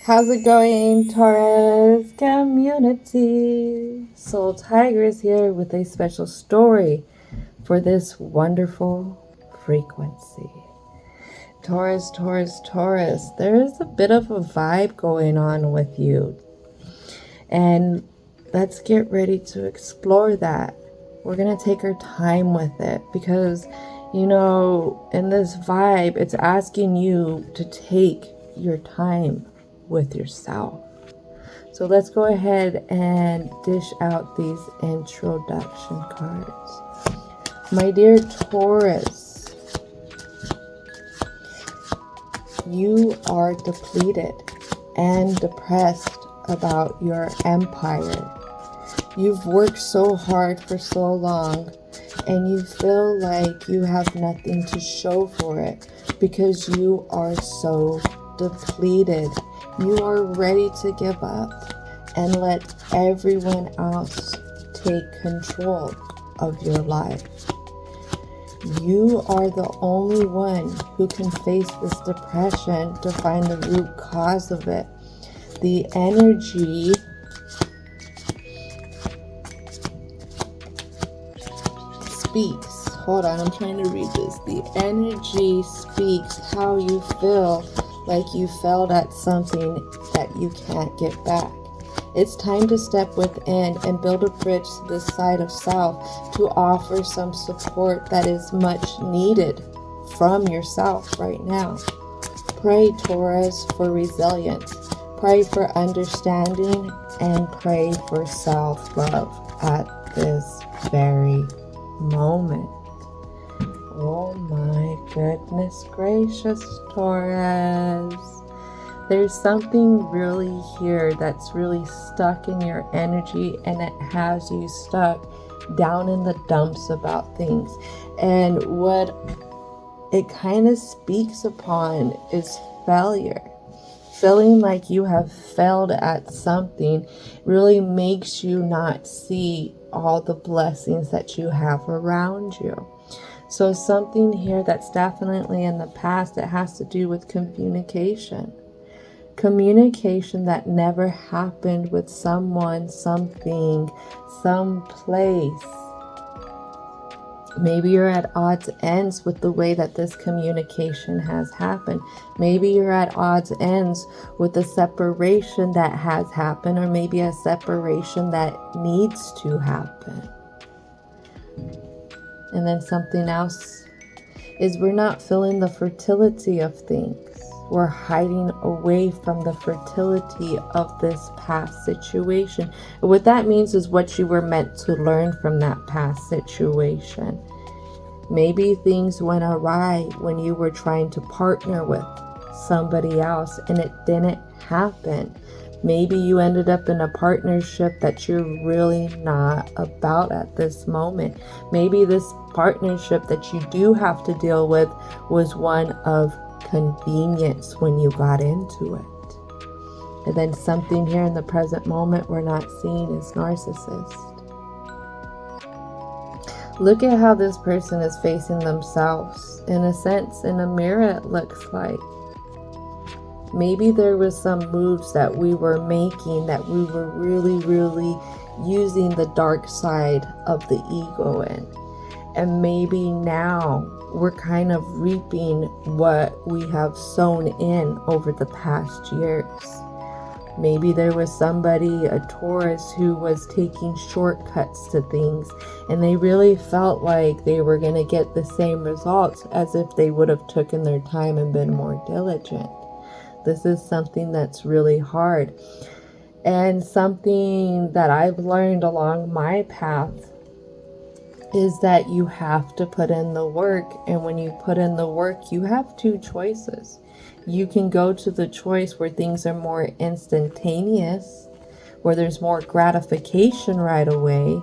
How's it going, Taurus community? Soul Tiger is here with a special story for this wonderful frequency. Taurus, Taurus, Taurus, there is a bit of a vibe going on with you. And let's get ready to explore that. We're going to take our time with it because, you know, in this vibe, it's asking you to take your time with yourself. So let's go ahead and dish out these introduction cards. My dear Taurus, you are depleted and depressed about your empire. You've worked so hard for so long and you feel like you have nothing to show for it because you are so depleted. You are ready to give up and let everyone else take control of your life. You are the only one who can face this depression to find the root cause of it. The energy speaks. Hold on, I'm trying to read this. The energy speaks how you feel like you failed at something that you can't get back. It's time to step within and build a bridge to this side of self to offer some support that is much needed from yourself right now. Pray, Taurus, for resilience. Pray for understanding and pray for self-love at this very moment. Oh my goodness gracious, Taurus. There's something really here that's really stuck in your energy and it has you stuck down in the dumps about things. And what it kind of speaks upon is failure. Feeling like you have failed at something really makes you not see all the blessings that you have around you. So something here that's definitely in the past that has to do with communication. Communication that never happened with someone, something, some place. Maybe you're at odds ends with the way that this communication has happened. Maybe you're at odds ends with the separation that has happened, or maybe a separation that needs to happen. And then something else is we're not feeling the fertility of things. We're hiding away from the fertility of this past situation. And what that means is what you were meant to learn from that past situation. Maybe things went awry when you were trying to partner with somebody else and it didn't happen. Maybe you ended up in a partnership that you're really not about at this moment. Maybe this partnership that you do have to deal with was one of convenience when you got into it. And then something here in the present moment we're not seeing is narcissist. Look at how this person is facing themselves. In a sense, in a mirror it looks like. Maybe there was some moves that we were making that we were really using the dark side of the ego in. And maybe now we're kind of reaping what we have sown in over the past years. Maybe there was somebody, a Taurus, who was taking shortcuts to things and they really felt like they were going to get the same results as if they would have taken their time and been more diligent. This is something that's really hard. And something that I've learned along my path is that you have to put in the work. And when you put in the work, you have two choices. You can go to the choice where things are more instantaneous, where there's more gratification right away,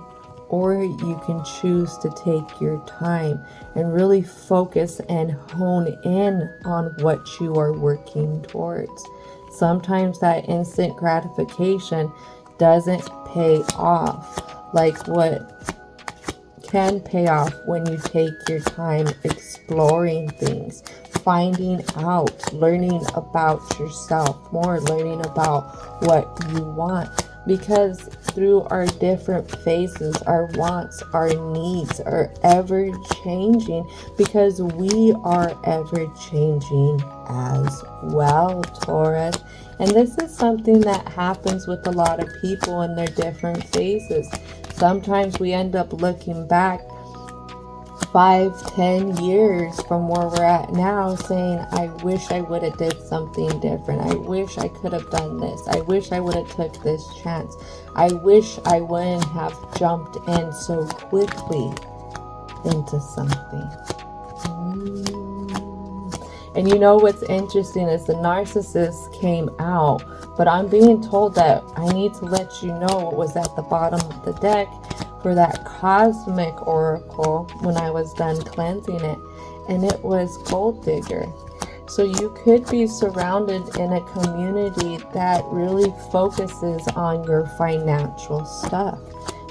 or you can choose to take your time and really focus and hone in on what you are working towards. Sometimes that instant gratification doesn't pay off like what can pay off when you take your time exploring things, finding out, learning about yourself more, learning about what you want. Because through our different phases, our wants, our needs are ever changing, because we are ever changing as well, Taurus. And this is something that happens with a lot of people in their different phases. Sometimes we end up looking back 5-10 years from where we're at now saying, I wish I would have did something different. I wish I could have done this. I wish I would have took this chance. I wish I wouldn't have jumped in so quickly into something. And you know what's interesting is the narcissist came out, but I'm being told that I need to let you know what was at the bottom of the deck for that cosmic oracle when I was done cleansing it, and it was gold digger. So you could be surrounded in a community that really focuses on your financial stuff.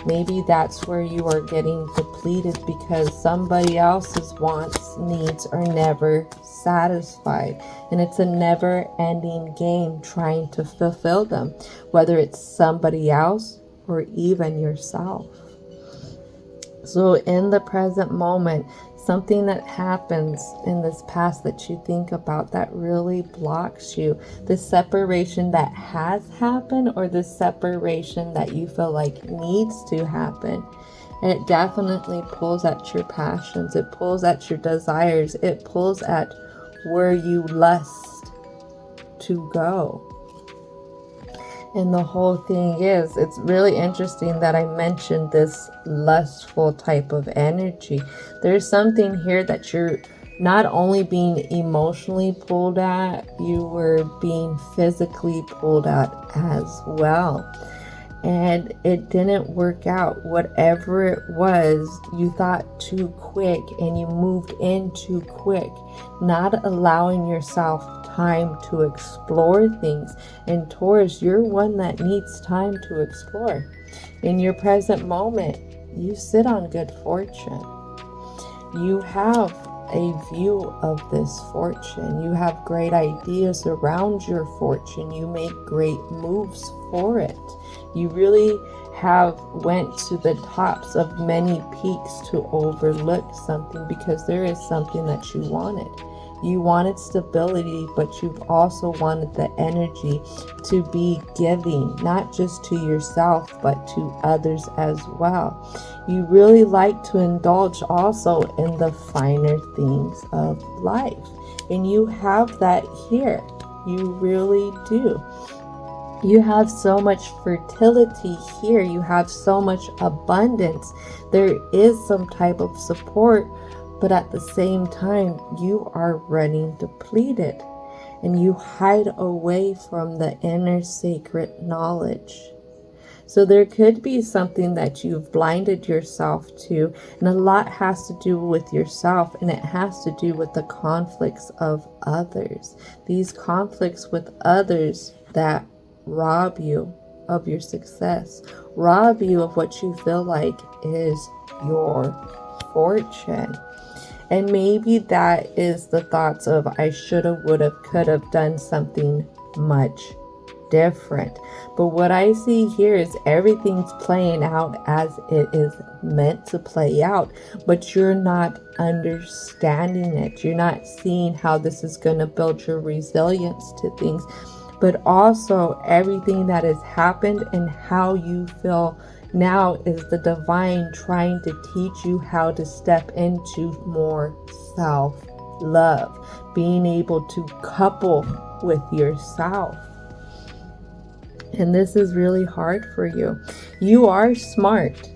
Maybe that's where you are getting depleted because somebody else's wants, needs are never satisfied. And it's a never-ending game trying to fulfill them, whether it's somebody else or even yourself. So in the present moment, something that happens in this past that you think about that really blocks you, the separation that has happened or the separation that you feel like needs to happen. And it definitely pulls at your passions. It pulls at your desires. It pulls at where you lust to go. And the whole thing is, it's really interesting that I mentioned this lustful type of energy. There's something here that you're not only being emotionally pulled at, you were being physically pulled at as well. And it didn't work out. Whatever it was, you thought too quick and you moved in too quick, not allowing yourself time to explore things. And Taurus, you're one that needs time to explore. In your present moment, you sit on good fortune. You have a view of this fortune. You have great ideas around your fortune. You make great moves for it. You really have went to the tops of many peaks to overlook something because there is something that you wanted. You wanted stability, but you've also wanted the energy to be giving, not just to yourself, but to others as well. You really like to indulge also in the finer things of life. And you have that here. You really do. You have so much fertility here. You have so much abundance. There is some type of support, but at the same time, you are running depleted and you hide away from the inner sacred knowledge. So there could be something that you've blinded yourself to, and a lot has to do with yourself, and it has to do with the conflicts of others. These conflicts with others that rob you of your success, rob you of what you feel like is your fortune. And maybe that is the thoughts of I shoulda, woulda, coulda done something much different. But what I see here is everything's playing out as it is meant to play out, but you're not understanding it. You're not seeing how this is going to build your resilience to things, but also everything that has happened and how you feel now is the divine trying to teach you how to step into more self-love, being able to couple with yourself. And this is really hard for you. You are smart.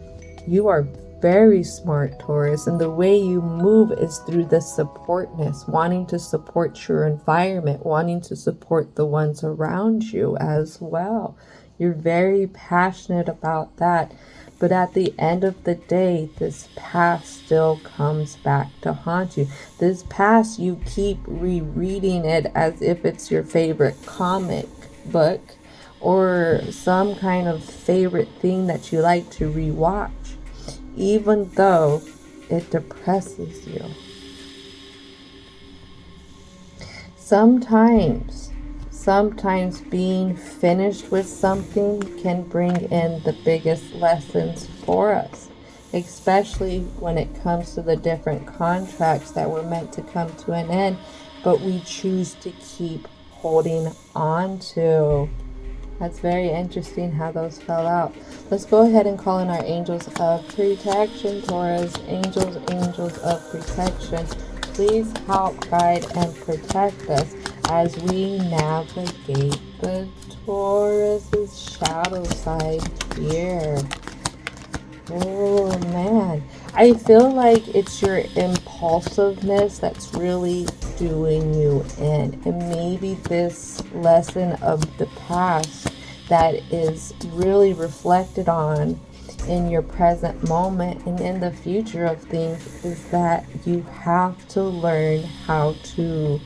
You are very smart, Taurus. And the way you move is through the supportness, wanting to support your environment, wanting to support the ones around you as well. You're very passionate about that. But at the end of the day, this past still comes back to haunt you. This past, you keep rereading it as if it's your favorite comic book or some kind of favorite thing that you like to rewatch, even though it depresses you. Sometimes being finished with something can bring in the biggest lessons for us, especially when it comes to the different contracts that were meant to come to an end, but we choose to keep holding on to. That's very interesting how those fell out. Let's go ahead and call in our angels of protection, Taurus. Angels of protection. Please help, guide, and protect us as we navigate the Taurus's shadow side here. Oh man, I feel like it's your impulsiveness that's really doing you in, and maybe this lesson of the past that is really reflected on in your present moment and in the future of things is that you have to learn how to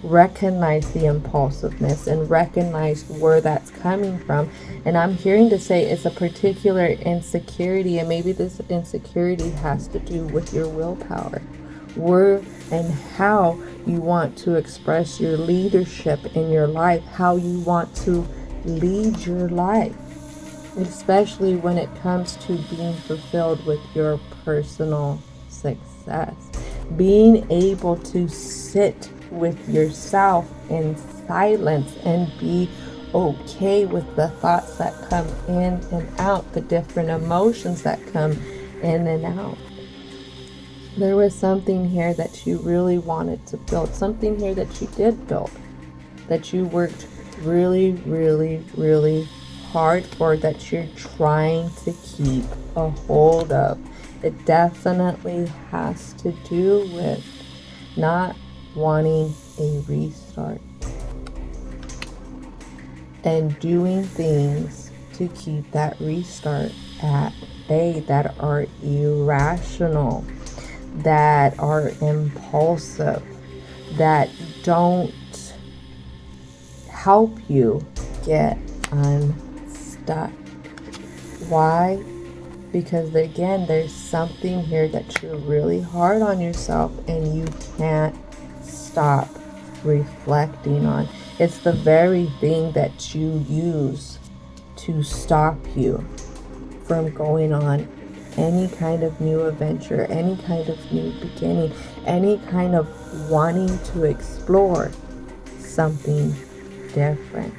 recognize the impulsiveness and recognize where that's coming from. And I'm hearing to say it's a particular insecurity, and maybe this insecurity has to do with your willpower, where and how you want to express your leadership in your life, how you want to lead your life, especially when it comes to being fulfilled with your personal success, being able to sit with yourself in silence and be okay with the thoughts that come in and out, the different emotions that come in and out. There was something here that you really wanted to build, something here that you did build, that you worked really, really, really hard for, that you're trying to keep a hold of. It definitely has to do with not wanting a restart and doing things to keep that restart at bay, that are irrational, that are impulsive, that don't help you get unstuck. Why? Because again, there's something here that you're really hard on yourself and you can't stop reflecting on. It's the very thing that you use to stop you from going on any kind of new adventure, any kind of new beginning, any kind of wanting to explore something different.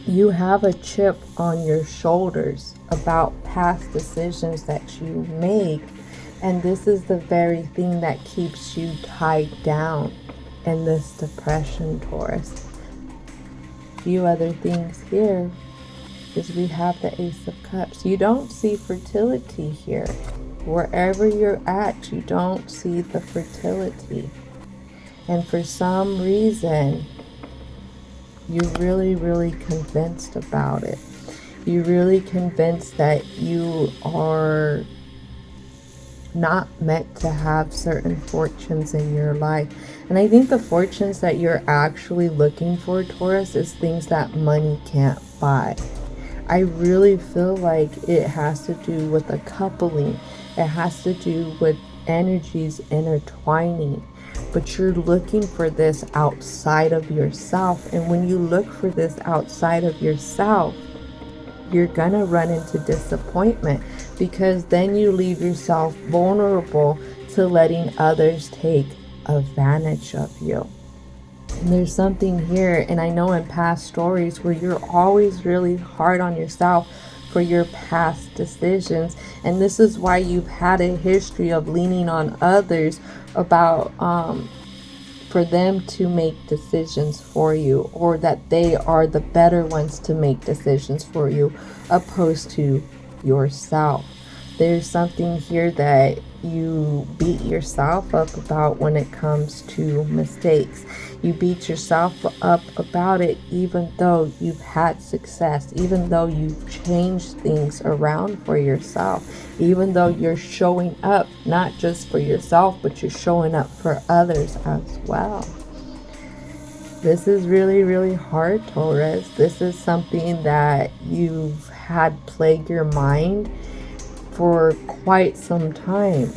You have a chip on your shoulders about past decisions that you make, and this is the very thing that keeps you tied down in this depression, Taurus. A few other things here is we have the Ace of Cups. You don't see fertility here. Wherever you're at, you don't see the fertility. And for some reason, you're really, really convinced about it. You're really convinced that you are not meant to have certain fortunes in your life. And I think the fortunes that you're actually looking for, Taurus, is things that money can't buy. I really feel like it has to do with a coupling. It has to do with energies intertwining. But you're looking for this outside of yourself. And when you look for this outside of yourself, you're gonna run into disappointment, because then you leave yourself vulnerable to letting others take advantage of you. And there's something here, and I know in past stories where you're always really hard on yourself for your past decisions, and this is why you've had a history of leaning on others about for them to make decisions for you, or that they are the better ones to make decisions for you opposed to yourself. There's something here that you beat yourself up about when it comes to mistakes. You beat yourself up about it even though you've had success, even though you've changed things around for yourself, even though you're showing up not just for yourself, but you're showing up for others as well. This is really, really hard, Taurus. This is something that you've had plague your mind for quite some time.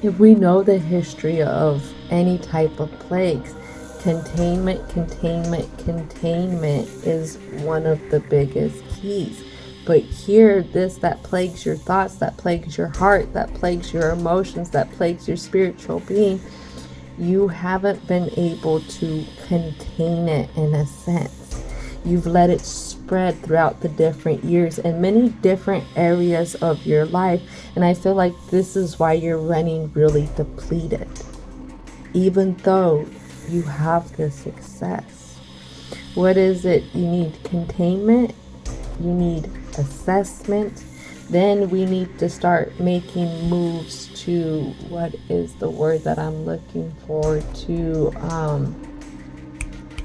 If we know the history of any type of plagues. Containment, containment, containment is one of the biggest keys. But here, this that plagues your thoughts, that plagues your heart, that plagues your emotions, that plagues your spiritual being, you haven't been able to contain it in a sense. You've let it spread throughout the different years and many different areas of your life. And I feel like this is why you're running really depleted, even though you have the success. What is it? You need containment, you need assessment, then we need to start making moves to, what is the word that I'm looking for, to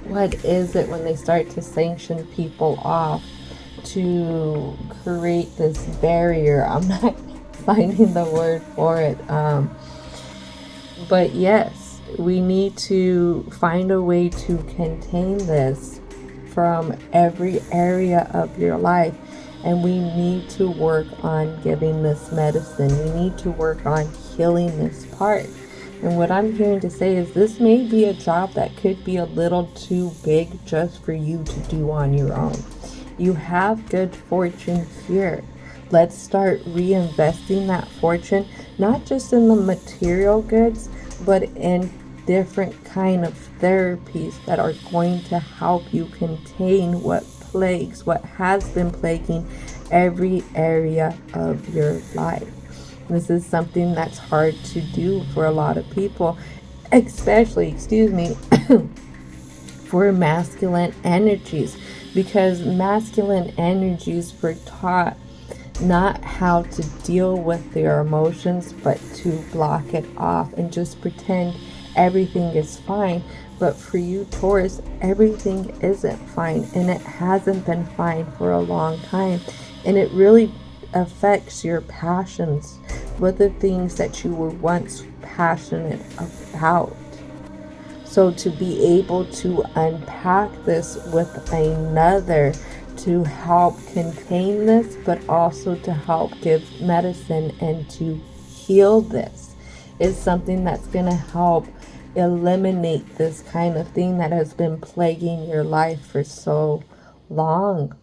what is it when they start to sanction people off, to create this barrier. I'm not finding the word for it, but yes, we need to find a way to contain this from every area of your life. And we need to work on giving this medicine. We need to work on healing this part. And what I'm hearing to say is this may be a job that could be a little too big just for you to do on your own. You have good fortune here. Let's start reinvesting that fortune, not just in the material goods, but in different kind of therapies that are going to help you contain what has been plaguing every area of your life. This is something that's hard to do for a lot of people, especially, for masculine energies, because masculine energies were taught not how to deal with their emotions, but to block it off and just pretend everything is fine. But for you, Taurus, everything isn't fine, and it hasn't been fine for a long time. And it really affects your passions, what the things that you were once passionate about. So to be able to unpack this with another to help contain this, but also to help give medicine and to heal this is something that's going to help eliminate this kind of thing that has been plaguing your life for so long.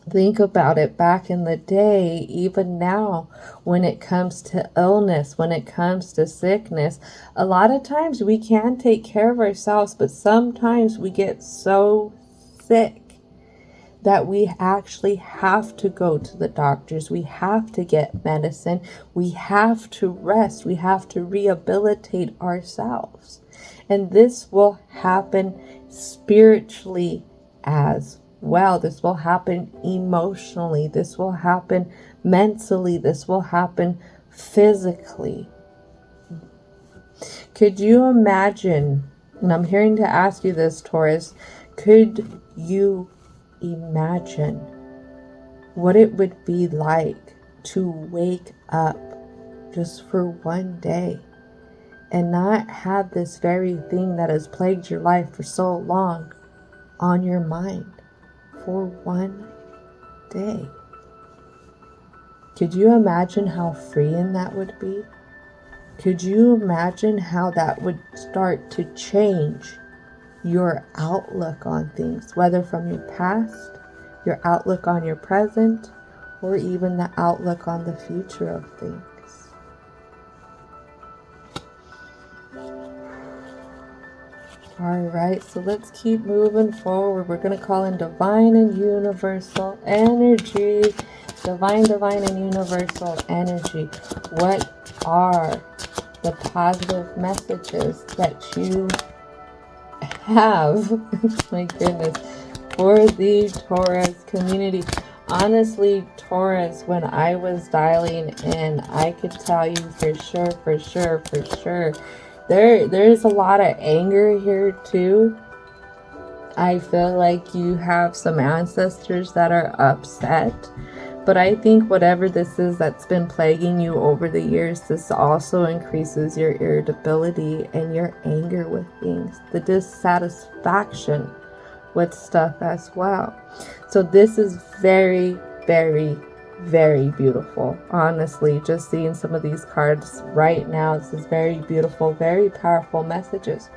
Think about it, back in the day, even now, when it comes to illness, when it comes to sickness, a lot of times we can take care of ourselves, but sometimes we get so sick that we actually have to go to the doctors. We have to get medicine. We have to rest. We have to rehabilitate ourselves. And this will happen spiritually as well. This will happen emotionally. This will happen mentally. This will happen physically. Could you imagine, and I'm hearing to ask you this, Taurus, could you imagine what it would be like to wake up just for one day and not have this very thing that has plagued your life for so long on your mind for one day? Could you imagine how freeing that would be? Could you imagine how that would start to change your outlook on things, whether from your past, your outlook on your present, or even the outlook on the future of things? All right, so let's keep moving forward. We're going to call in divine and universal energy. Divine and universal energy. What are the positive messages that you have, my goodness, for the Taurus community? Honestly, Taurus, when I was dialing in, I could tell you for sure, there's a lot of anger here too. I feel like you have some ancestors that are upset. But I think whatever this is that's been plaguing you over the years, this also increases your irritability and your anger with things, the dissatisfaction with stuff as well. So this is very, very very beautiful. Honestly, just seeing some of these cards right now, this is very beautiful, very powerful messages.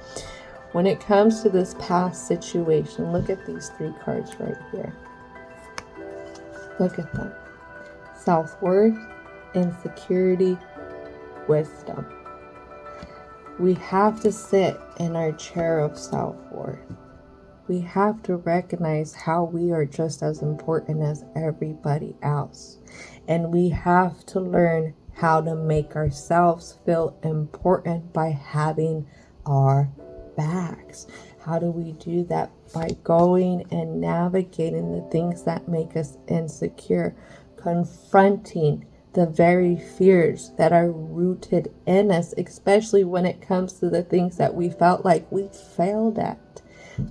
When it comes to this past situation, look at these 3 cards right here. Look at them. Self-worth, insecurity, wisdom. We have to sit in our chair of self-worth. We have to recognize how we are just as important as everybody else. And we have to learn how to make ourselves feel important by having our backs. How do we do that? By going and navigating the things that make us insecure, confronting the very fears that are rooted in us, especially when it comes to the things that we felt like we failed at.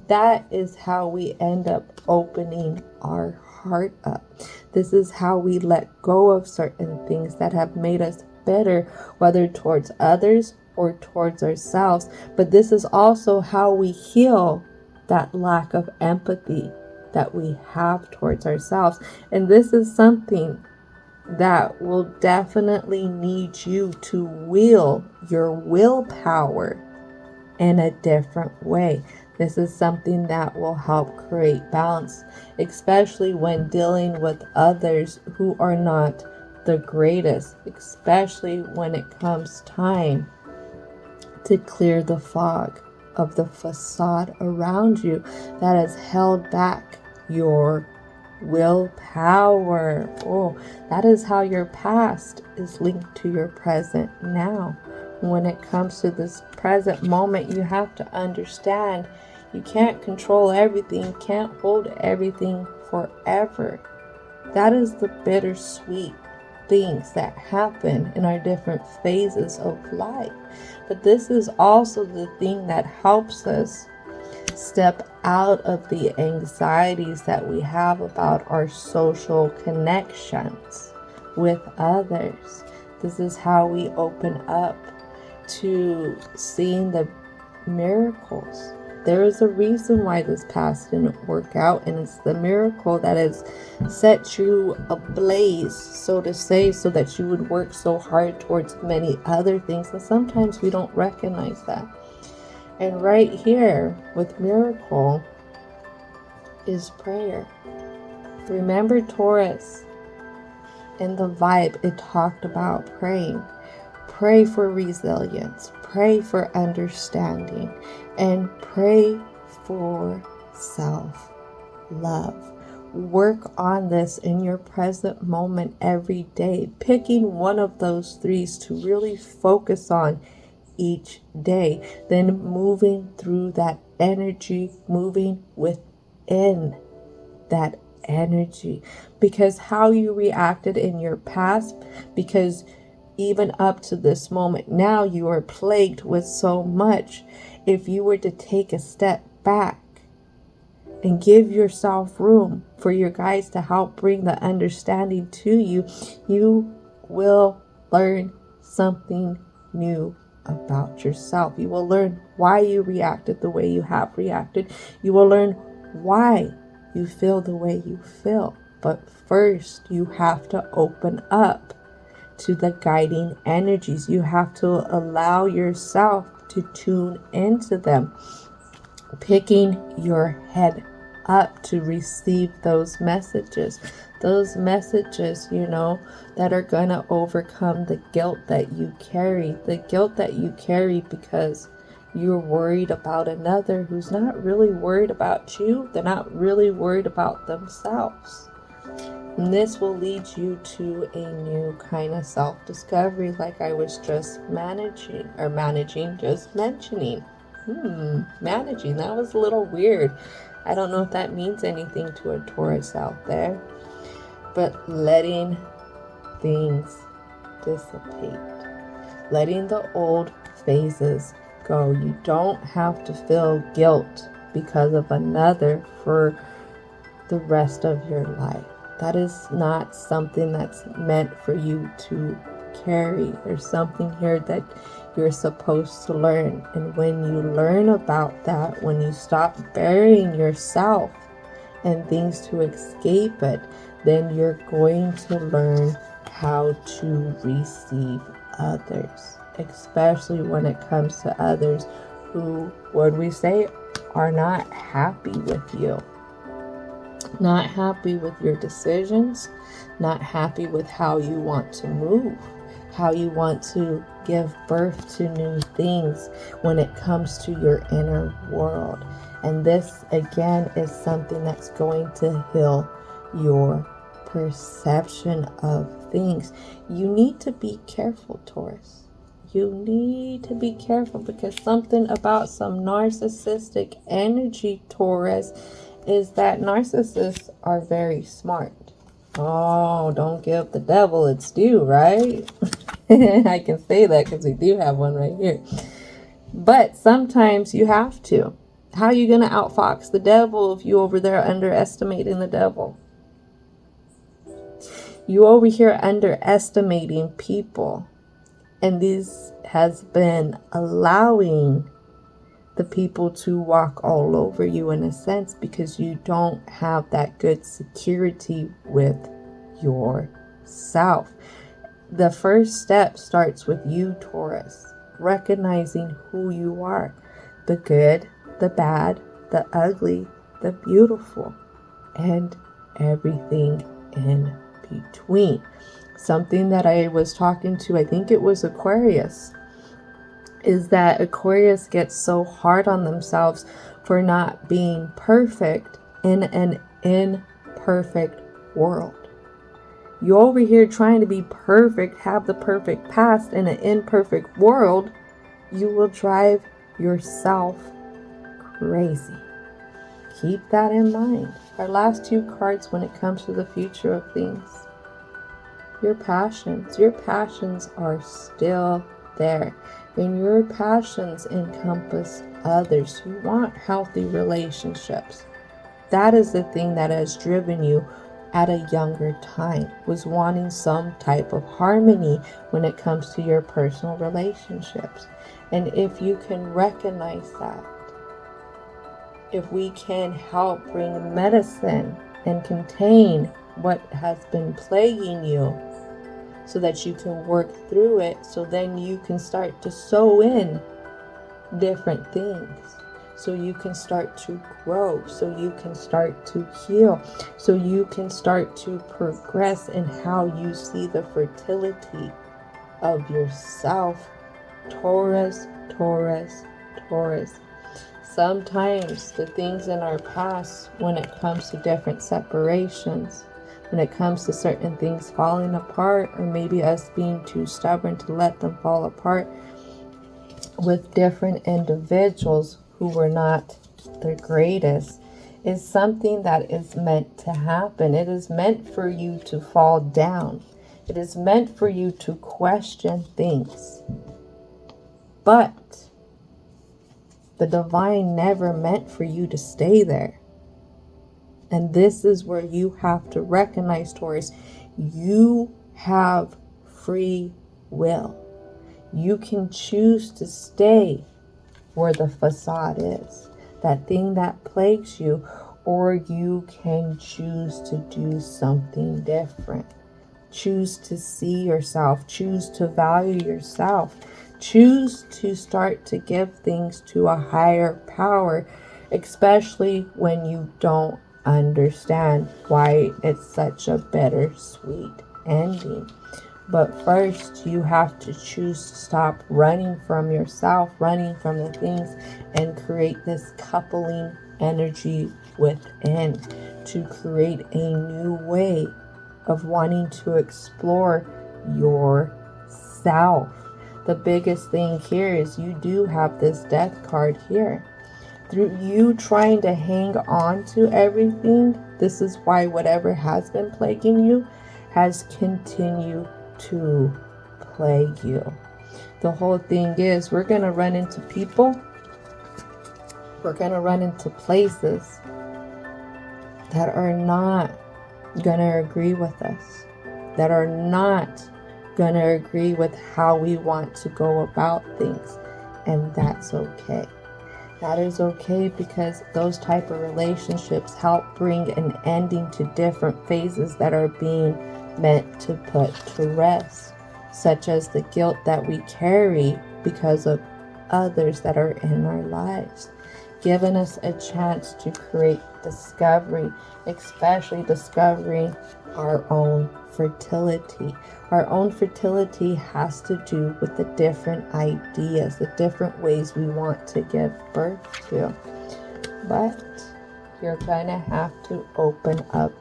That is how we end up opening our heart up. This is how we let go of certain things that have made us better, whether towards others or towards ourselves. But this is also how we heal that lack of empathy that we have towards ourselves. And this is something that will definitely need you to wield your willpower in a different way. This is something that will help create balance, especially when dealing with others who are not the greatest, especially when it comes time to clear the fog of the facade around you that has held back your willpower. Oh, that is how your past is linked to your present now. When it comes to this present moment, you have to understand you can't control everything, can't hold everything forever. That is the bittersweet things that happen in our different phases of life. But this is also the thing that helps us step out of the anxieties that we have about our social connections with others. This is how we open up to seeing the miracles. There is a reason why this past didn't work out, and it's the miracle that has set you ablaze, so to say, so that you would work so hard towards many other things. And sometimes we don't recognize that. And right here with miracle is prayer. Remember Taurus, in the vibe it talked about praying. Pray for resilience, pray for understanding, and pray for self-love. Work on this in your present moment every day, picking one of those 3 to really focus on each day, then moving through that energy, moving within that energy, because how you reacted in your past, because even up to this moment now you are plagued with so much. If you were to take a step back and give yourself room for your guides to help bring the understanding to you, you will learn something new about yourself. You will learn why you reacted the way you have reacted. You will learn why you feel the way you feel. But first, you have to open up to the guiding energies. You have to allow yourself to tune into them, picking your head up to receive those messages, that are going to overcome the guilt that you carry, because you're worried about another who's not really worried about you. They're not really worried about themselves. And this will lead you to a new kind of self-discovery, like I was just managing, just mentioning. Managing, that was a little weird. I don't know if that means anything to a Taurus out there. But letting things dissipate. Letting the old phases go. You don't have to feel guilt because of another for the rest of your life. That is not something that's meant for you to carry. There's something here that you're supposed to learn. And when you learn about that, when you stop burying yourself and things to escape it, then you're going to learn how to receive others, especially when it comes to others who, what we say, are not happy with you, not happy with your decisions, not happy with how you want to move, how you want to give birth to new things when it comes to your inner world. And this, again, is something that's going to heal your perception of things. You need to be careful, Taurus. You need to be careful, because something about some narcissistic energy, Taurus, is that narcissists are very smart. Oh, don't give the devil its due, right? I can say that because we do have one right here. But sometimes you have to. How are you going to outfox the devil if you over there underestimating the devil? You over here underestimating people. And this has been allowing the people to walk all over you in a sense, because you don't have that good security with yourself. The first step starts with you, Taurus, recognizing who you are, the good, the bad, the ugly, the beautiful, and everything in between. Something that I was talking to, I think it was Aquarius, is that Aquarius gets so hard on themselves for not being perfect in an imperfect world. You over here trying to be perfect, have the perfect past in an imperfect world, you will drive yourself crazy. Keep that in mind. Our last two cards when it comes to the future of things. Your passions are still there. And your passions encompass others. You want healthy relationships. That is the thing that has driven you at a younger time, was wanting some type of harmony when it comes to your personal relationships. And if you can recognize that, if we can help bring medicine and contain what has been plaguing you, so that you can work through it, so then you can start to sew in different things, so you can start to grow, so you can start to heal, so you can start to progress in how you see the fertility of yourself. Taurus, Taurus, Taurus. Sometimes the things in our past, when it comes to different separations, when it comes to certain things falling apart, or maybe us being too stubborn to let them fall apart with different individuals who were not the greatest, is something that is meant to happen. It is meant for you to fall down. It is meant for you to question things. But the divine never meant for you to stay there. And this is where you have to recognize, Taurus, you have free will. You can choose to stay where the facade is, that thing that plagues you, or you can choose to do something different. Choose to see yourself, choose to value yourself, choose to start to give things to a higher power, especially when you don't understand why it's such a bittersweet ending. But first, you have to choose to stop running from yourself, running from the things, and create this coupling energy within to create a new way of wanting to explore yourself. The biggest thing here is you do have this death card here. Through you trying to hang on to everything, this is why whatever has been plaguing you has continued to plague you. The whole thing is, we're going to run into people, we're going to run into places that are not going to agree with us, that are not going to agree with how we want to go about things, and that's okay. That is okay, because those type of relationships help bring an ending to different phases that are being meant to put to rest, such as the guilt that we carry because of others that are in our lives, giving us a chance to create discovery, especially discovering our own fertility. Our own fertility has to do with the different ideas, the different ways we want to give birth to. But you're going to have to open up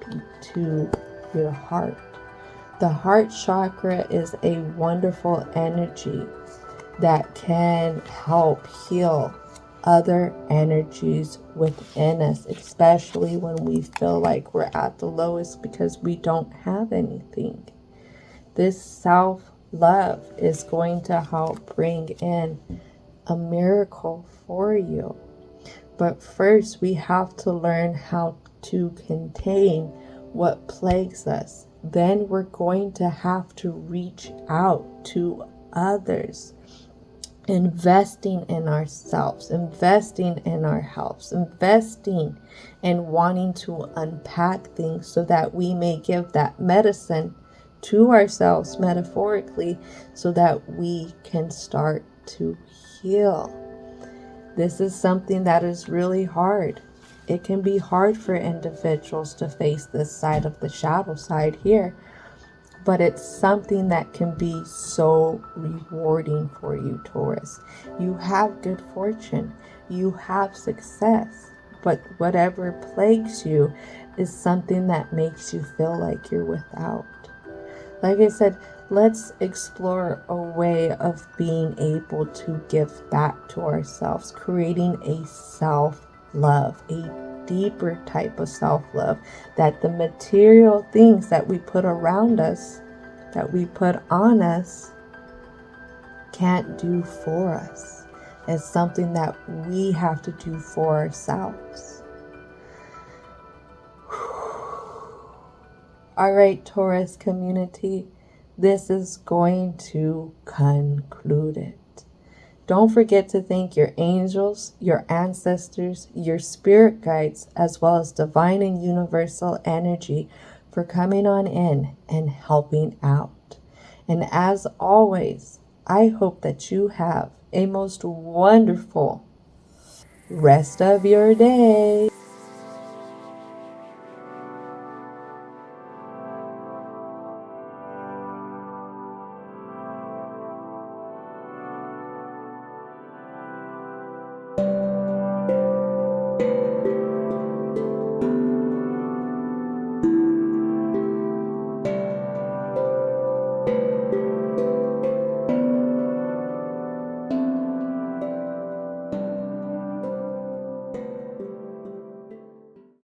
to your heart. The heart chakra is a wonderful energy that can help heal other energies within us, especially when we feel like we're at the lowest because we don't have anything. This self-love is going to help bring in a miracle for you. But first, we have to learn how to contain what plagues us. Then we're going to have to reach out to others, investing in ourselves, investing in our health, investing in wanting to unpack things so that we may give that medicine to ourselves, metaphorically, so that we can start to heal. This is something that is really hard. It can be hard for individuals to face this side of the shadow side here, but it's something that can be so rewarding for you, Taurus. You have good fortune, you have success, but whatever plagues you is something that makes you feel like you're without. Like I said, let's explore a way of being able to give back to ourselves, creating a self-love, a deeper type of self-love that the material things that we put around us, that we put on us, can't do for us. It's something that we have to do for ourselves. All right, Taurus community, this is going to conclude it. Don't forget to thank your angels, your ancestors, your spirit guides, as well as divine and universal energy for coming on in and helping out. And as always, I hope that you have a most wonderful rest of your day.